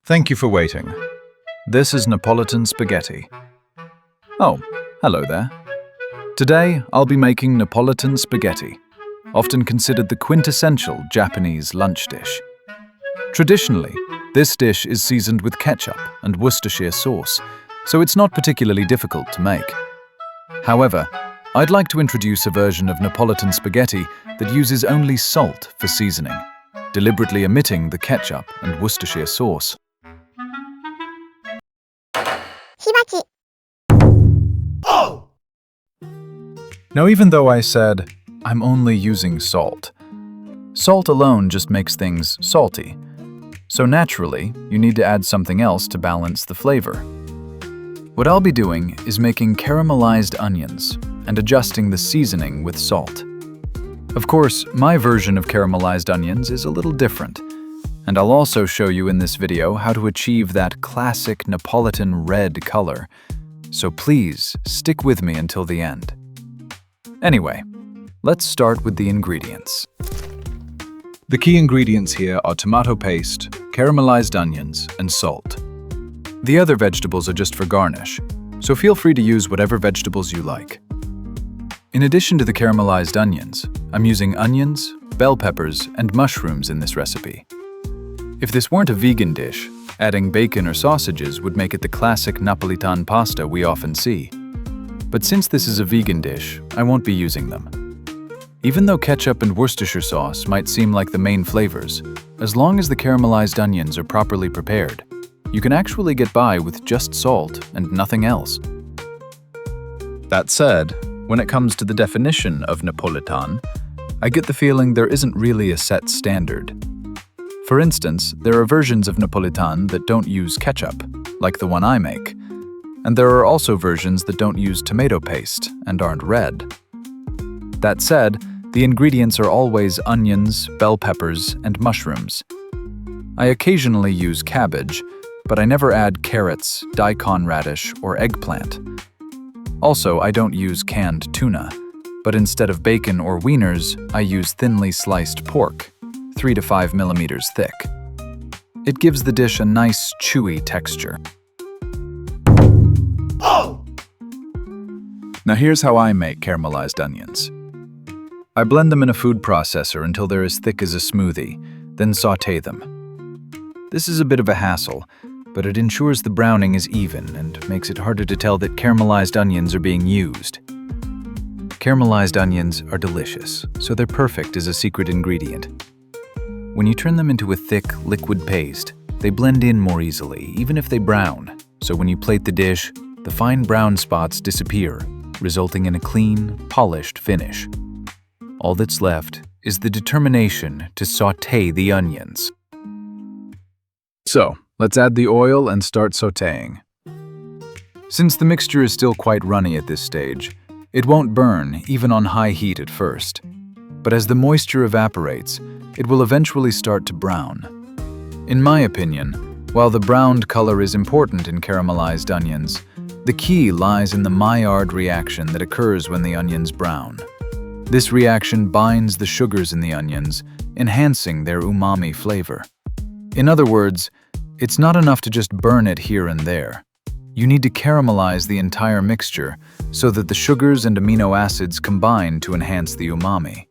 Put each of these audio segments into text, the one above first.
Thank you for waiting. This is Napolitan spaghetti. Oh, hello there. Today, I'll be making Napolitan spaghetti, often considered the quintessential Japanese lunch dish. Traditionally, this dish is seasoned with ketchup and Worcestershire sauce, so it's not particularly difficult to make. However, I'd like to introduce a version of Napolitan spaghetti that uses only salt for seasoning, deliberately omitting the ketchup and Worcestershire sauce. Now, even though I said I'm only using salt, salt alone just makes things salty. So naturally, you need to add something else to balance the flavor. What I'll be doing is making caramelized onions and adjusting the seasoning with salt. Of course, my version of caramelized onions is a little different, and I'll also show you in this video how to achieve that classic Napolitan red color. So please, stick with me until the end. Anyway, let's start with the ingredients. The key ingredients here are tomato paste, caramelized onions, and salt. The other vegetables are just for garnish, so feel free to use whatever vegetables you like. In addition to the caramelized onions, I'm using onions, bell peppers, and mushrooms in this recipe. If this weren't a vegan dish, adding bacon or sausages would make it the classic Napolitan pasta we often see. But since this is a vegan dish, I won't be using them. Even though ketchup and Worcestershire sauce might seem like the main flavors, as long as the caramelized onions are properly prepared, you can actually get by with just salt and nothing else. That said, when it comes to the definition of Napolitan, I get the feeling there isn't really a set standard. For instance, there are versions of Napolitan that don't use ketchup, like the one I make, and there are also versions that don't use tomato paste and aren't red. That said, the ingredients are always onions, bell peppers, and mushrooms. I occasionally use cabbage, but I never add carrots, daikon radish, or eggplant. Also, I don't use canned tuna, but instead of bacon or wieners, I use thinly sliced pork, 3 to 5 millimeters thick. It gives the dish a nice, chewy texture. Now here's how I make caramelized onions. I blend them in a food processor until they're as thick as a smoothie, then sauté them. This is a bit of a hassle, but it ensures the browning is even and makes it harder to tell that caramelized onions are being used. Caramelized onions are delicious, so they're perfect as a secret ingredient. When you turn them into a thick, liquid paste, they blend in more easily, even if they brown. So when you plate the dish, the fine brown spots disappear, resulting in a clean, polished finish. All that's left is the determination to sauté the onions. So, let's add the oil and start sautéing. Since the mixture is still quite runny at this stage, it won't burn even on high heat at first. But as the moisture evaporates, it will eventually start to brown. In my opinion, while the browned color is important in caramelized onions, the key lies in the Maillard reaction that occurs when the onions brown. This reaction binds the sugars in the onions, enhancing their umami flavor. In other words, it's not enough to just burn it here and there. You need to caramelize the entire mixture so that the sugars and amino acids combine to enhance the umami.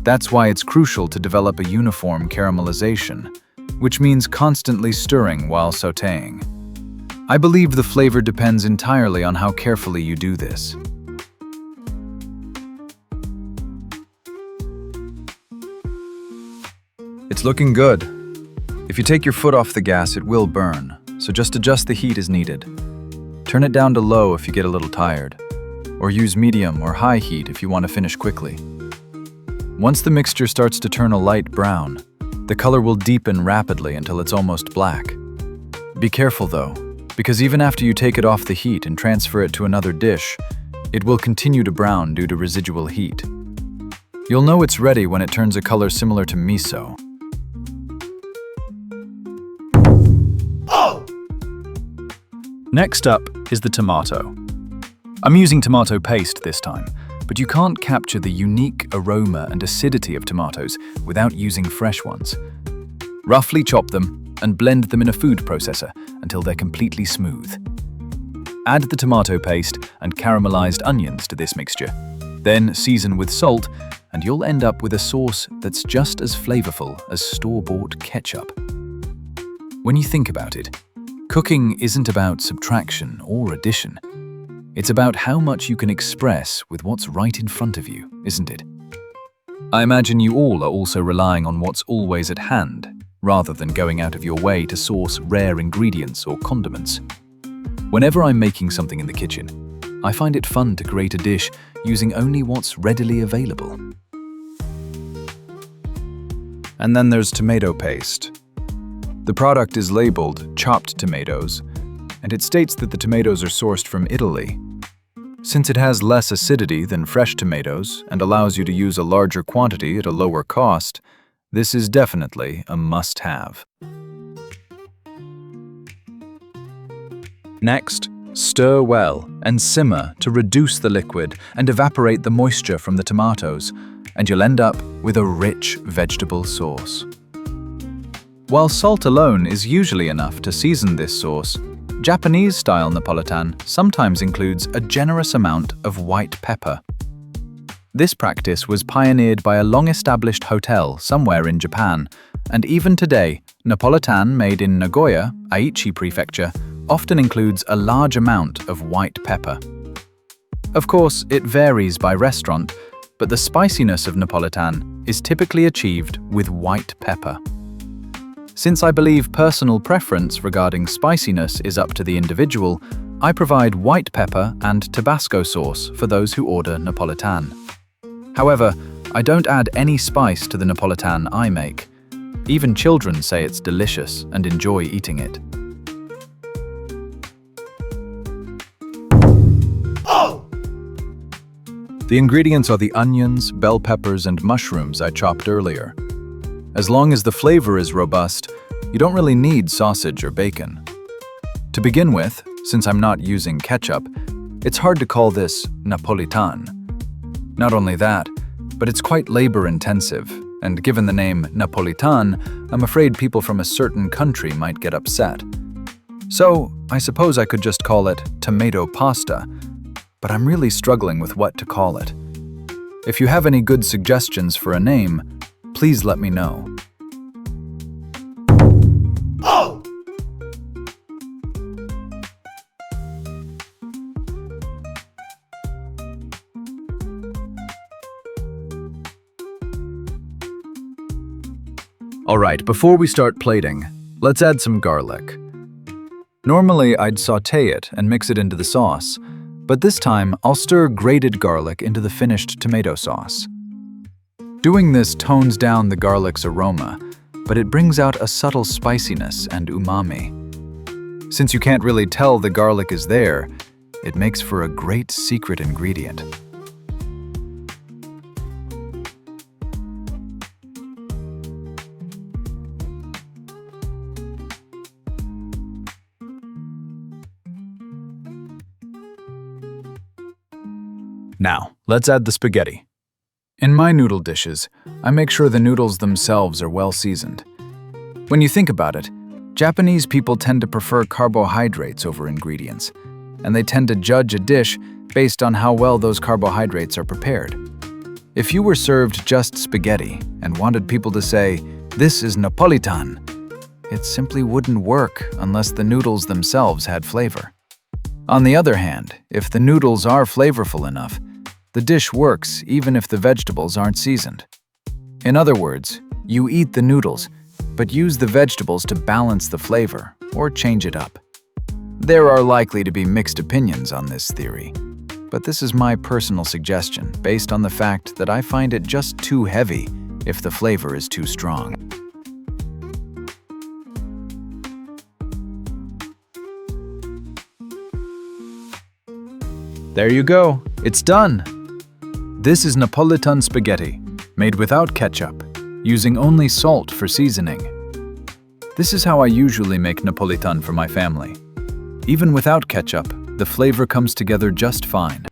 That's why it's crucial to develop a uniform caramelization, which means constantly stirring while sautéing. I believe the flavor depends entirely on how carefully you do this. It's looking good. If you take your foot off the gas, it will burn, so just adjust the heat as needed. Turn it down to low if you get a little tired, or use medium or high heat if you want to finish quickly. Once the mixture starts to turn a light brown, the color will deepen rapidly until it's almost black. Be careful though, because even after you take it off the heat and transfer it to another dish, it will continue to brown due to residual heat. You'll know it's ready when it turns a color similar to miso. Next up is the tomato. I'm using tomato paste this time, but you can't capture the unique aroma and acidity of tomatoes without using fresh ones. Roughly chop them, and blend them in a food processor until they're completely smooth. Add the tomato paste and caramelized onions to this mixture. Then season with salt, and you'll end up with a sauce that's just as flavorful as store-bought ketchup. When you think about it, cooking isn't about subtraction or addition. It's about how much you can express with what's right in front of you, isn't it? I imagine you all are also relying on what's always at hand, rather than going out of your way to source rare ingredients or condiments. Whenever I'm making something in the kitchen, I find it fun to create a dish using only what's readily available. And then there's tomato paste. The product is labeled chopped tomatoes, and it states that the tomatoes are sourced from Italy. Since it has less acidity than fresh tomatoes and allows you to use a larger quantity at a lower cost, this is definitely a must-have. Next, stir well and simmer to reduce the liquid and evaporate the moisture from the tomatoes, and you'll end up with a rich vegetable sauce. While salt alone is usually enough to season this sauce, Japanese-style Napolitan sometimes includes a generous amount of white pepper. This practice was pioneered by a long-established hotel somewhere in Japan, and even today, Napolitan made in Nagoya, Aichi Prefecture, often includes a large amount of white pepper. Of course, it varies by restaurant, but the spiciness of Napolitan is typically achieved with white pepper. Since I believe personal preference regarding spiciness is up to the individual, I provide white pepper and Tabasco sauce for those who order Napolitan. However, I don't add any spice to the Napolitan I make. Even children say it's delicious and enjoy eating it. The ingredients are the onions, bell peppers, and mushrooms I chopped earlier. As long as the flavor is robust, you don't really need sausage or bacon. To begin with, since I'm not using ketchup, it's hard to call this Napolitan. Not only that, but it's quite labor-intensive, and given the name Napolitan, I'm afraid people from a certain country might get upset. So, I suppose I could just call it tomato pasta, but I'm really struggling with what to call it. If you have any good suggestions for a name, please let me know. Alright, before we start plating, let's add some garlic. Normally, I'd sauté it and mix it into the sauce, but this time I'll stir grated garlic into the finished tomato sauce. Doing this tones down the garlic's aroma, but it brings out a subtle spiciness and umami. Since you can't really tell the garlic is there, it makes for a great secret ingredient. Now, let's add the spaghetti. In my noodle dishes, I make sure the noodles themselves are well seasoned. When you think about it, Japanese people tend to prefer carbohydrates over ingredients, and they tend to judge a dish based on how well those carbohydrates are prepared. If you were served just spaghetti and wanted people to say, "This is Napolitan," it simply wouldn't work unless the noodles themselves had flavor. On the other hand, if the noodles are flavorful enough, the dish works even if the vegetables aren't seasoned. In other words, you eat the noodles, but use the vegetables to balance the flavor or change it up. There are likely to be mixed opinions on this theory, but this is my personal suggestion based on the fact that I find it just too heavy if the flavor is too strong. There you go, it's done! This is Napolitan spaghetti, made without ketchup, using only salt for seasoning. This is how I usually make Napolitan for my family. Even without ketchup, the flavor comes together just fine.